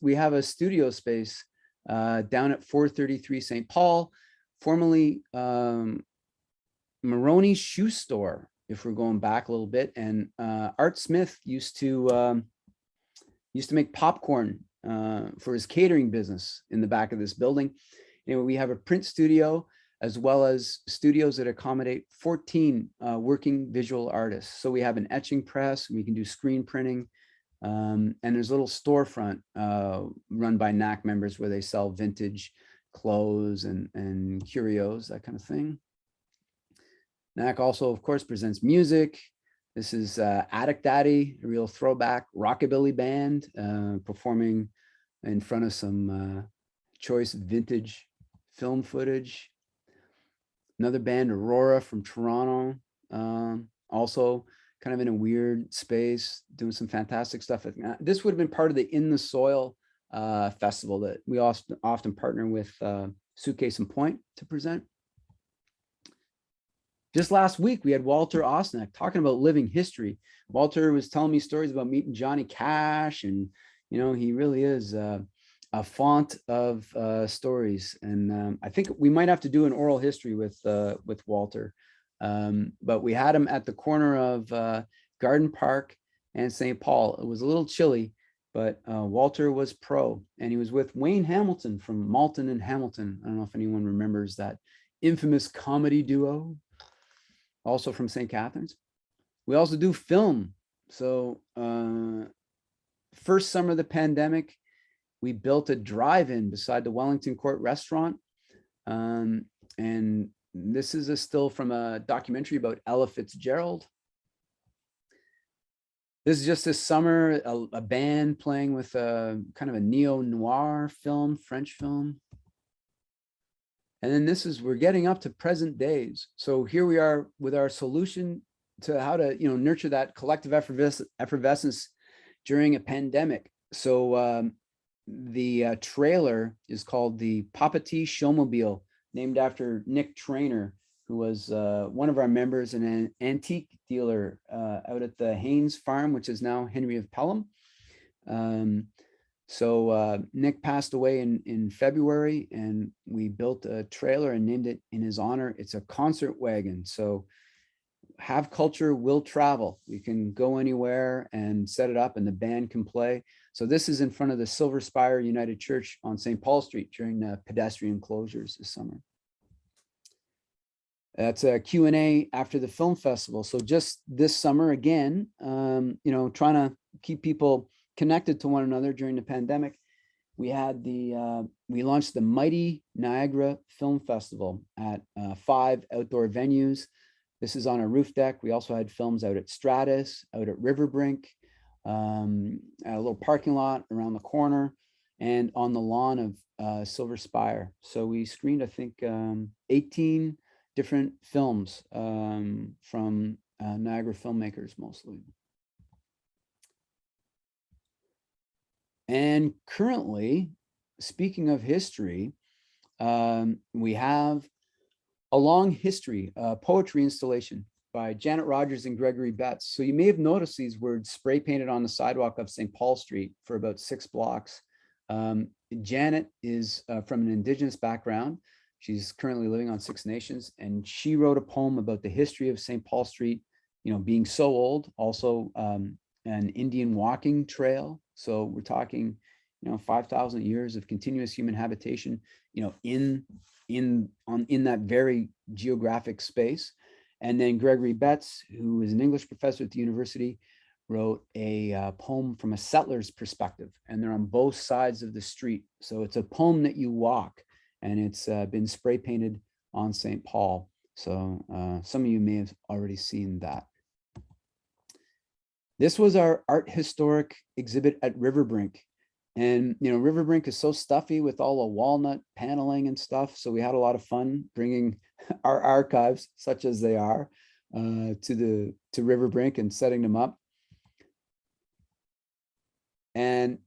we have a studio space down at 433 St. Paul, formerly Maroney's Shoe Store, if we're going back a little bit. And Art Smith used to make popcorn for his catering business in the back of this building. We have a print studio as well as studios that accommodate 14 working visual artists. So we have an etching press, and we can do screen printing. And there's a little storefront run by NAC members where they sell vintage clothes and curios, that kind of thing. NAC also, of course, presents music. This is Attic Daddy, a real throwback rockabilly band performing in front of some choice vintage film footage. Another band, Aurora from Toronto, also kind of in a weird space, doing some fantastic stuff. This would have been part of the In the Soil festival that we often partner with Suitcase and Point to present. Just last week, we had Walter Osnack talking about living history. Walter was telling me stories about meeting Johnny Cash, and he really is a font of stories. And I think we might have to do an oral history with Walter. But we had him at the corner of Garden Park and St. Paul. It was a little chilly, but Walter was pro, and he was with Wayne Hamilton from Malton and Hamilton. I don't know if anyone remembers that infamous comedy duo, also from St. Catharines. We also do film. So first summer of the pandemic, we built a drive-in beside the Wellington Court restaurant. And this is a still from a documentary about Ella Fitzgerald. This is just this summer, a band playing with a kind of a neo-noir film, French film. And then we're getting up to present days. So here we are with our solution to how to, nurture that collective effervescence during a pandemic. So the trailer is called the Papati Showmobile, named after Nick Trainer, who was one of our members and an antique dealer out at the Haynes farm, which is now Henry of Pelham. So Nick passed away in February, and we built a trailer and named it in his honor. It's a concert wagon. So have culture, will travel. You can go anywhere and set it up, and the band can play. So this is in front of the Silver Spire United Church on St. Paul Street during the pedestrian closures this summer. That's a Q&A after the film festival. So just this summer, again, trying to keep people connected to one another during the pandemic. We launched the Mighty Niagara Film Festival at 5 outdoor venues. This is on a roof deck. We also had films out at Stratus, out at Riverbrink, at a little parking lot around the corner, and on the lawn of Silver Spire. So we screened, I think, 18 different films from Niagara filmmakers mostly. And currently, speaking of history, we have a long history, poetry installation by Janet Rogers and Gregory Betts. So you may have noticed these words spray painted on the sidewalk of St. Paul Street for about 6 blocks. Janet is from an Indigenous background. She's currently living on 6 Nations, and she wrote a poem about the history of St. Paul Street, being so old, also an Indian walking trail. So we're talking, 5,000 years of continuous human habitation, in that very geographic space. And then Gregory Betts, who is an English professor at the university, wrote a poem from a settler's perspective, and they're on both sides of the street. So it's a poem that you walk, and it's been spray painted on St. Paul. So some of you may have already seen that. This was our art historic exhibit at Riverbrink. And, Riverbrink is so stuffy with all the walnut paneling and stuff. So we had a lot of fun bringing our archives, such as they are, to Riverbrink and setting them up. And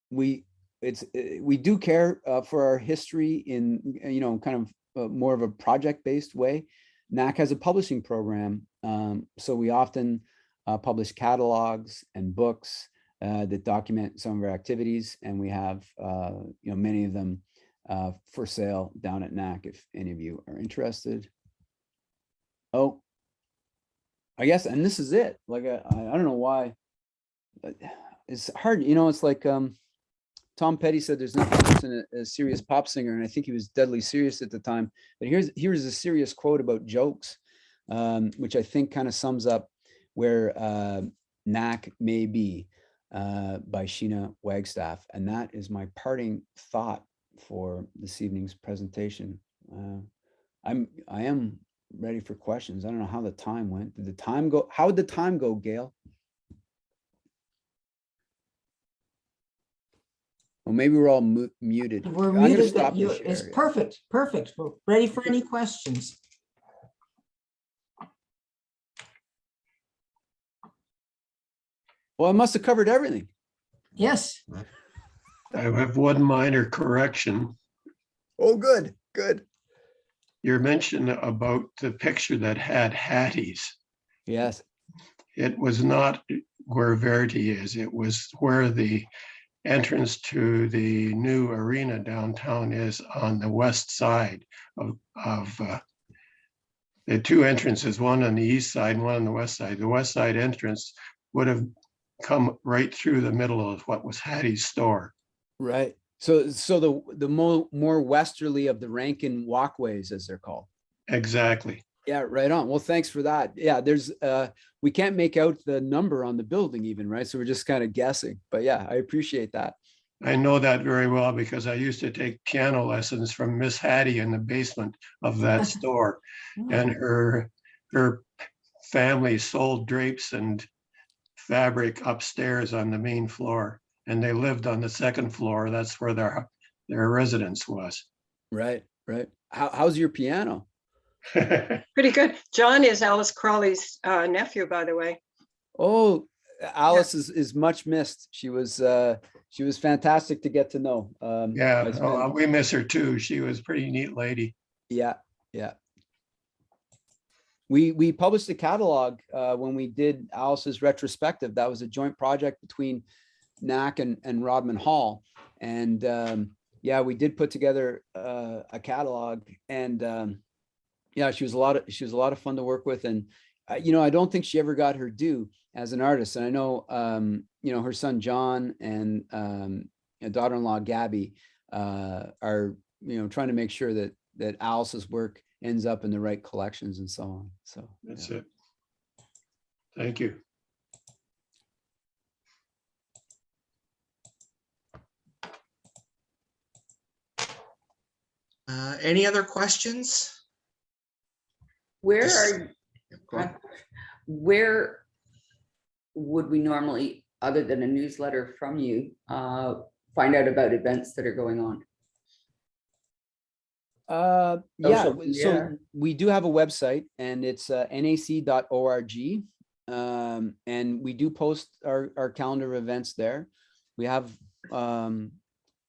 we do care for our history in, kind of more of a project-based way. NAC has a publishing program. So we often publish catalogs and books that document some of our activities, and we have many of them for sale down at NAC if any of you are interested. Oh, I guess, and this is it. Like I don't know why it's hard. It's like Tom Petty said, "There's nothing worse than a serious pop singer," and I think he was deadly serious at the time. But here's a serious quote about jokes, which I think kind of sums up where NAC may be, by Sheena Wagstaff. And that is my parting thought for this evening's presentation. I am ready for questions. I don't know how the time went. Did the time go? How did the time go, Gail? Well, maybe we're all muted. We're I'm gonna muted, stop but this it's share. perfect. We're ready for any questions. Well, I must have covered everything. Yes. I have one minor correction. Oh, good. Your mention about the picture that had Hattie's. Yes. It was not where Verity is. It was where the entrance to the new arena downtown is on the west side of the 2 entrances, one on the east side and one on the west side. The west side entrance would have come right through the middle of what was Hattie's store. Right. So the more westerly of the Rankin walkways, as they're called. Exactly. Yeah, right on. Well, thanks for that. Yeah, there's we can't make out the number on the building even, right? So we're just kind of guessing. But yeah, I appreciate that. I know that very well because I used to take piano lessons from Miss Hattie in the basement of that store. And her family sold drapes and fabric upstairs on the main floor, and they lived on the second floor. That's where their residence was. Right, right. How's your piano? Pretty good. John is Alice Crawley's nephew, by the way. Oh, Alice is much missed. She was fantastic to get to know. Yeah, I spent- we miss her too. She was a pretty neat lady. yeah, yeah. We published a catalog when we did Alice's retrospective. That was a joint project between NAC and Rodman Hall, and yeah, we did put together a catalog, and yeah, she was a lot of fun to work with, and you know, I don't think she ever got her due as an artist. And I know you know, her son John and daughter-in-law Gabby are, you know, trying to make sure that Alice's work ends up in the right collections and so on. So That's yeah. it. Thank you. Any other questions? Where Yes. are, Go ahead. where would we normally, other than a newsletter from you, find out about events that are going on? Yeah, Social so media. we do have a website, and it's nac.org. And we do post our calendar of events there. We have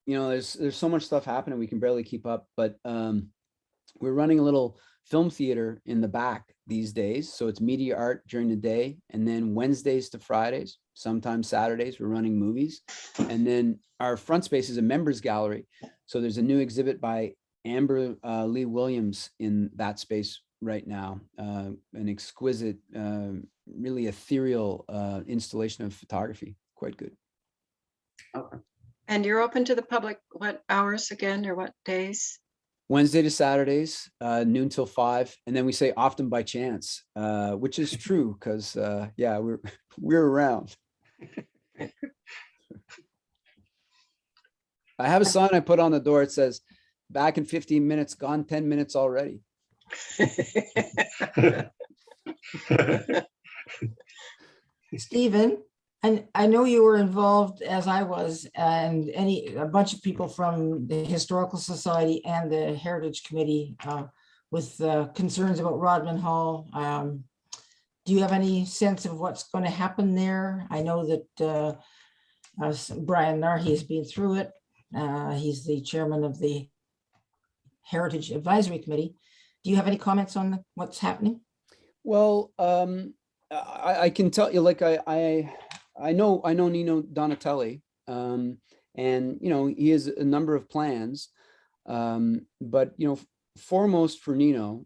you know, there's so much stuff happening, we can barely keep up, but we're running a little film theater in the back these days. So it's media art during the day, and then Wednesdays to Fridays, sometimes Saturdays, we're running movies. And then our front space is a members gallery. So there's a new exhibit by Amber Lee Williams in that space right now. An exquisite, really ethereal installation of photography. Quite good. Okay. And you're open to the public, what hours again, or what days? Wednesday to Saturdays, noon till 5, and then we say often by chance, which is true because yeah, we're around. I have a sign I put on the door. It says, "Back in 15 minutes, gone 10 minutes already." Stephen, and I know you were involved, as I was, and a bunch of people from the Historical Society and the Heritage Committee with concerns about Rodman Hall. Do you have any sense of what's going to happen there? I know that Brian Narhi has been through it. He's the chairman of the Heritage Advisory Committee. Do you have any comments on what's happening? Well, I can tell you, like I know Nino Donatelli, and you know, he has a number of plans, but you know, foremost for Nino,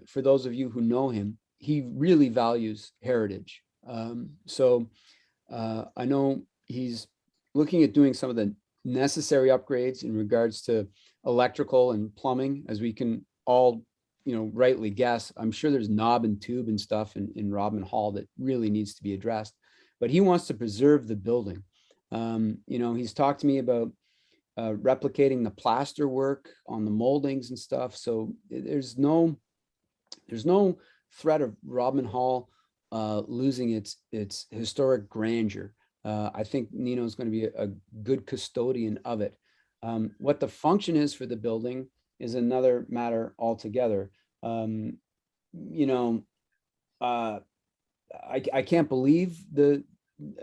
for those of you who know him, he really values heritage. So I know he's looking at doing some of the necessary upgrades in regards to electrical and plumbing, as we can all, you know, rightly guess. I'm sure there's knob and tube and stuff in Rodman Hall that really needs to be addressed, but he wants to preserve the building. You know, he's talked to me about replicating the plaster work on the moldings and stuff. So there's no threat of Rodman Hall losing its historic grandeur. I think Nino is going to be a good custodian of it. What the function is for the building is another matter altogether. You know, I can't believe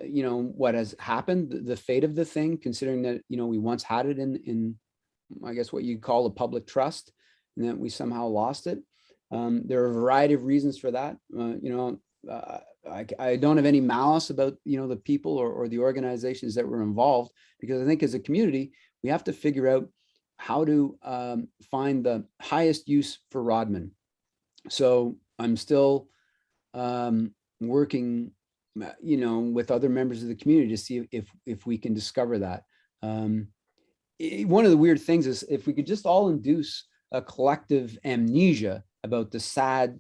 you know, what has happened, the fate of the thing, considering that, you know, we once had it in I guess what you call a public trust, and that we somehow lost it. There are a variety of reasons for that. You know, I don't have any malice about, you know, the people or the organizations that were involved, because I think as a community, we have to figure out how to find the highest use for Rodman. So I'm still working, you know, with other members of the community to see if we can discover that. One of the weird things is if we could just all induce a collective amnesia about the sad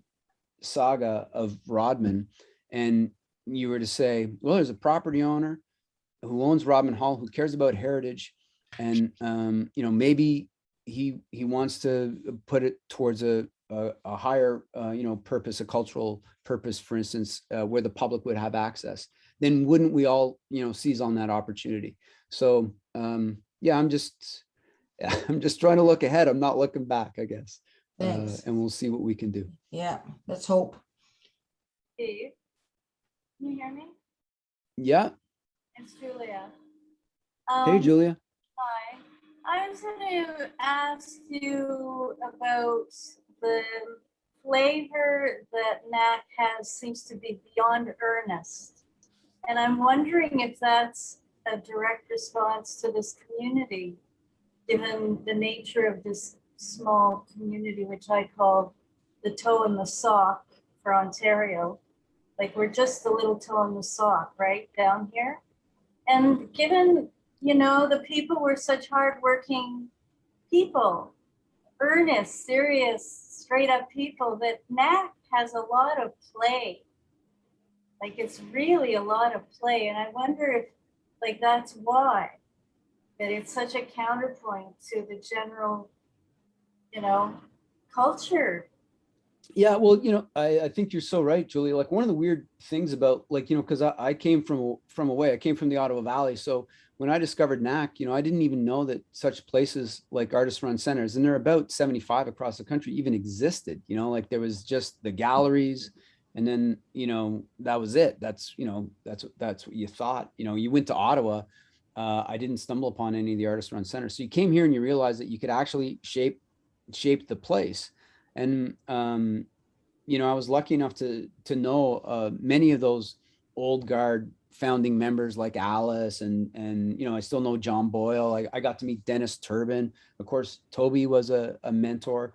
saga of Rodman, and you were to say, well, there's a property owner who owns Rodman Hall, who cares about heritage, and you know, maybe he wants to put it towards a higher you know, purpose, a cultural purpose, for instance, where the public would have access. then wouldn't we all, seize on that opportunity? So yeah, I'm just trying to look ahead. I'm not looking back, I guess. Thanks. And we'll see what we can do. Yeah, let's hope. Steve, can you hear me? Yeah. It's Julia. Hey, Julia. Hi. I was going to ask you about the flavor that Nat has seems to be beyond earnest. And I'm wondering if that's a direct response to this community, given the nature of this small community, which I call the toe in the sock for Ontario. Like we're just the little toe in the sock, right down here. And given, the people were such hardworking people, earnest, serious, straight up people, that Nat has a lot of play. Like it's really a lot of play. And I wonder if that's why, that it's such a counterpoint to the general, culture. Yeah, well, I think you're so right, Julia. Like one of the weird things about because I came from away, I came from the Ottawa Valley. So when I discovered NAC, I didn't even know that such places like artist run centers, and there are about 75 across the country, even existed. Like there was just the galleries, and then that was it. That's that's what you thought. You went to Ottawa. I didn't stumble upon any of the artist run centers. So you came here and you realized that you could actually shape the place. And I was lucky enough to know many of those old guard founding members like Alice and I still know John Boyle. I got to meet Dennis Turbin. Of course, Toby was a mentor.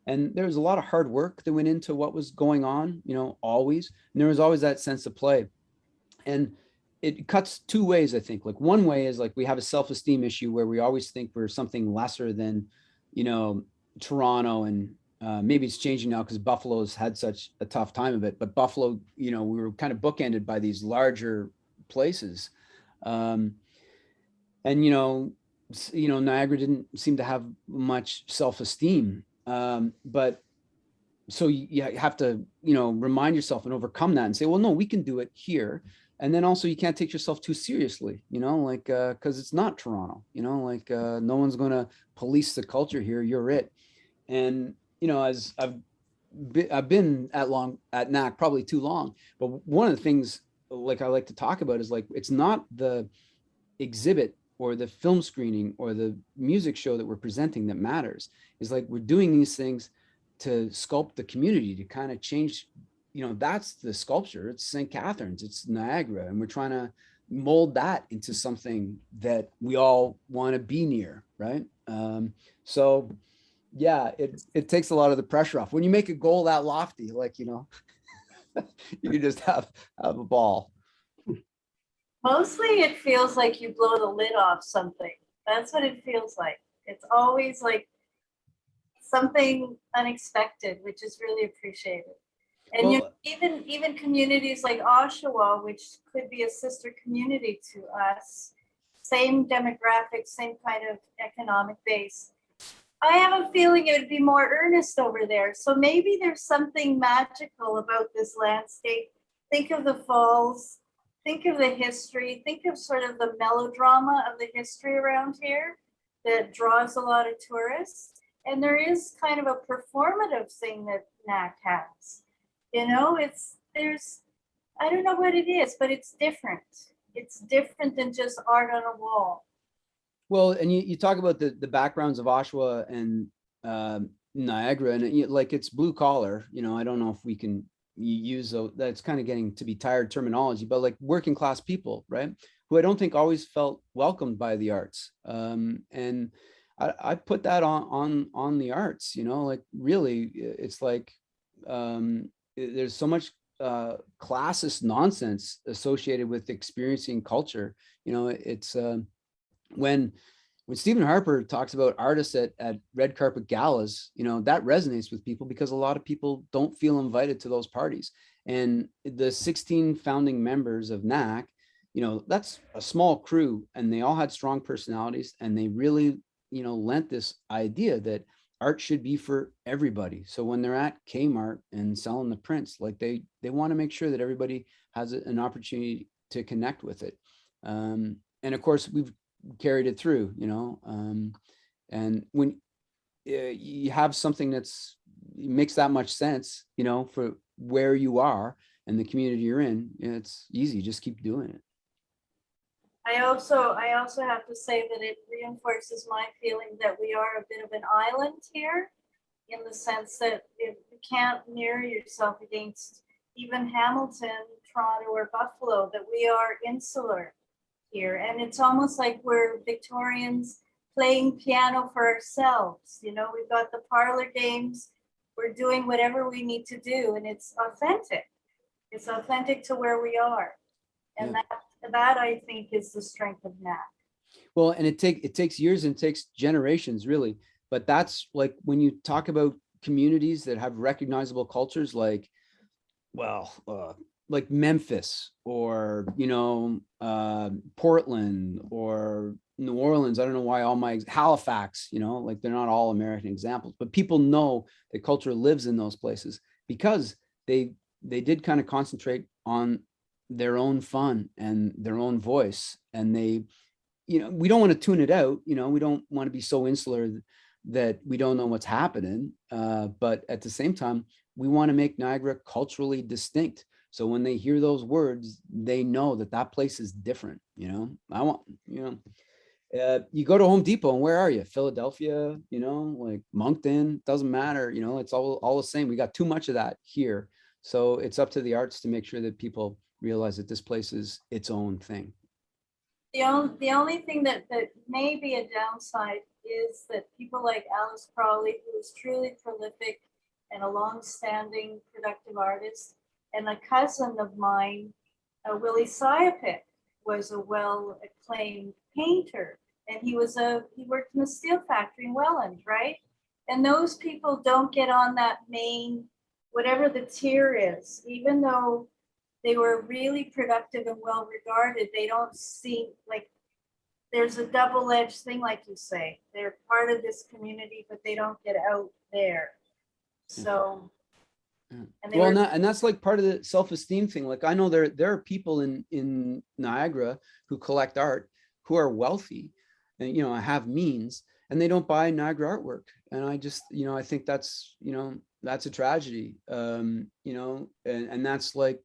And there was a lot of hard work that went into what was going on, always. And there was always that sense of play. And it cuts two ways, I think. Like one way is like we have a self-esteem issue where we always think we're something lesser than, Toronto, and maybe it's changing now because Buffalo's had such a tough time of it. But Buffalo, we were kind of bookended by these larger places, and Niagara didn't seem to have much self-esteem. But so you have to, remind yourself and overcome that and say, well, no, we can do it here. And then also you can't take yourself too seriously, because it's not Toronto, no one's going to police the culture here. You're it. And, as I've been at NAC probably too long, but one of the things I like to talk about is it's not the exhibit or the film screening or the music show that we're presenting that matters. Is we're doing these things to sculpt the community, to kind of change, that's the sculpture. It's St. Catharines, it's Niagara, and we're trying to mold that into something that we all want to be near, right? So yeah, it takes a lot of the pressure off. When you make a goal that lofty, you just have a ball. Mostly it feels like you blow the lid off something. That's what it feels like. It's always like something unexpected, which is really appreciated. And even communities like Oshawa, which could be a sister community to us, same demographic, same kind of economic base. I have a feeling it would be more earnest over there. So maybe there's something magical about this landscape. Think of the falls, think of the history, think of sort of the melodrama of the history around here that draws a lot of tourists. And there is kind of a performative thing that NAC has. I don't know what it is, but it's different. It's different than just art on a wall. Well, and you talk about the backgrounds of Oshawa and Niagara, and it's blue collar. I don't know if we can use that's kind of getting to be tired terminology, but working class people, right? Who I don't think always felt welcomed by the arts. And I put that on the arts. Really, it's there's so much classist nonsense associated with experiencing culture. It's when Stephen Harper talks about artists at red carpet galas, that resonates with people because a lot of people don't feel invited to those parties. And the 16 founding members of NAC, that's a small crew, and they all had strong personalities, and they really, lent this idea that art should be for everybody. So when they're at Kmart and selling the prints, they want to make sure that everybody has an opportunity to connect with it. And of course, we've carried it through, and when you have something that's makes that much sense, for where you are and the community you're in, it's easy, just keep doing it. I also have to say that it reinforces my feeling that we are a bit of an island here, in the sense that if you can't mirror yourself against even Hamilton, Toronto, or Buffalo, that we are insular here. And it's almost like we're Victorians playing piano for ourselves. We've got the parlor games, we're doing whatever we need to do, and it's authentic. It's authentic to where we are. And that I think is the strength of NAC. Well, and it takes years and takes generations, really. But that's like when you talk about communities that have recognizable cultures, like Memphis, or Portland, or New Orleans. I don't know why all my Halifax, like they're not all American examples, but people know that culture lives in those places because they did kind of concentrate on their own fun and their own voice. And we don't want to tune it out. We don't want to be so insular that we don't know what's happening. But at the same time, we want to make Niagara culturally distinct. So when they hear those words, they know that place is different. You go to Home Depot and where are you? Philadelphia, like Moncton, doesn't matter. It's all the same. We got too much of that here. So it's up to the arts to make sure that people realize that this place is its own thing. The only thing that may be a downside is that people like Alice Crawley, who is truly prolific and a long-standing productive artist, and a cousin of mine, Willie Siapic, was a well-acclaimed painter, and he worked in the steel factory in Welland, right? And those people don't get on that main, whatever the tier is, even though they were really productive and well-regarded. They don't seem like there's a double-edged thing, like you say. They're part of this community, but they don't get out there. So, and that's like part of the self-esteem thing. Like I know there are people in Niagara who collect art who are wealthy and have means, and they don't buy Niagara artwork. And I just I think that's that's a tragedy. And that's like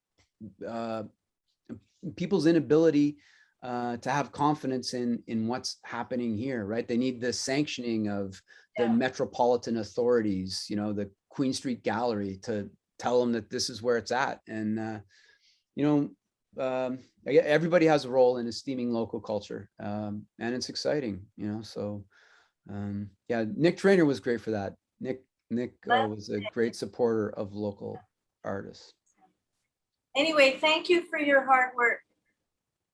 people's inability to have confidence in what's happening here, right? They need the sanctioning of the metropolitan authorities, the Queen Street Gallery, to tell them that this is where it's at. And everybody has a role in esteeming local culture, and it's exciting, so Nick Trainer was great for that. Nick was a great supporter of local artists. Anyway, thank you for your hard work.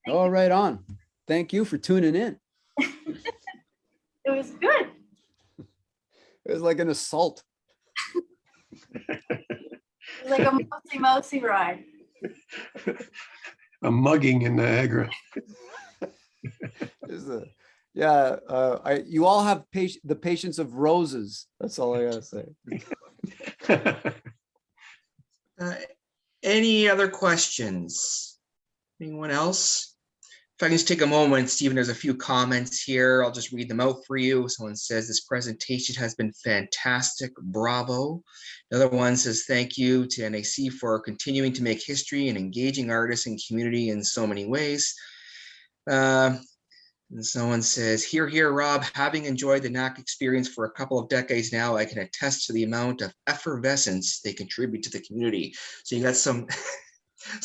All right on. Thank you for tuning in. It was good. It was like an assault. It was like a mousy ride. A mugging in Niagara. You all have the patience of roses. That's all I gotta say. Any other questions? Anyone else? If I can just take a moment, Stephen, there's a few comments here. I'll just read them out for you. Someone says, this presentation has been fantastic. Bravo. Another one says, thank you to NAC for continuing to make history and engaging artists and community in so many ways. And someone says, here, Rob, having enjoyed the NAC experience for a couple of decades now, I can attest to the amount of effervescence they contribute to the community. So you got some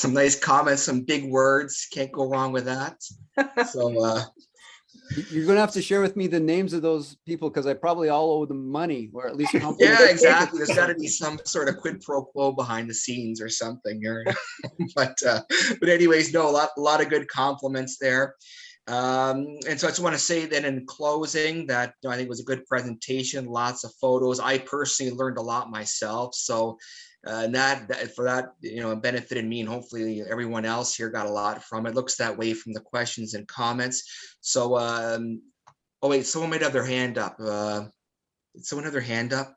nice comments, some big words. Can't go wrong with that. So you're going to have to share with me the names of those people, because I probably all owe them money, or at least yeah, exactly. There's got to be some sort of quid pro quo behind the scenes or something. But anyways, no, a lot of good compliments there. And so I just want to say that in closing that I think it was a good presentation, lots of photos. I personally learned a lot myself. So and that benefited me, and hopefully everyone else here got a lot from it. Looks that way from the questions and comments. So oh wait, someone might have their hand up. Did someone have their hand up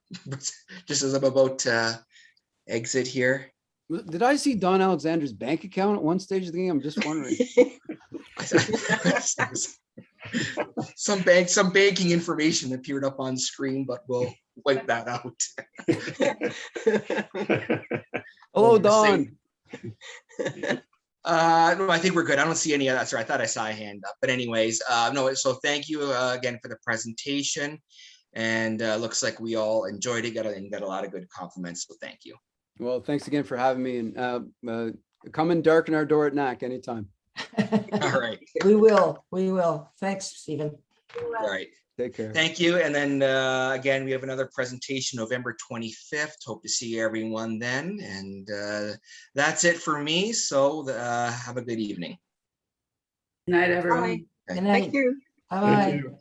just as I'm about to exit here? Did I see Don Alexander's bank account at one stage of the game? I'm just wondering. Some banking information appeared up on screen, but we'll wipe that out. Hello, Same. Don. No, I think we're good. I don't see any of that. Sorry, I thought I saw a hand up. But anyways, no, so thank you again for the presentation. And looks like we all enjoyed it, got a lot of good compliments. So thank you. Well, thanks again for having me, and come and darken our door at NAC anytime. All right. We will. Thanks, Stephen. All right. Take care. Thank you. And then again, we have another presentation November 25th. Hope to see everyone then. And that's it for me. So have a good evening. Night, everyone. Good Thank night. you. Bye-bye. Thank you.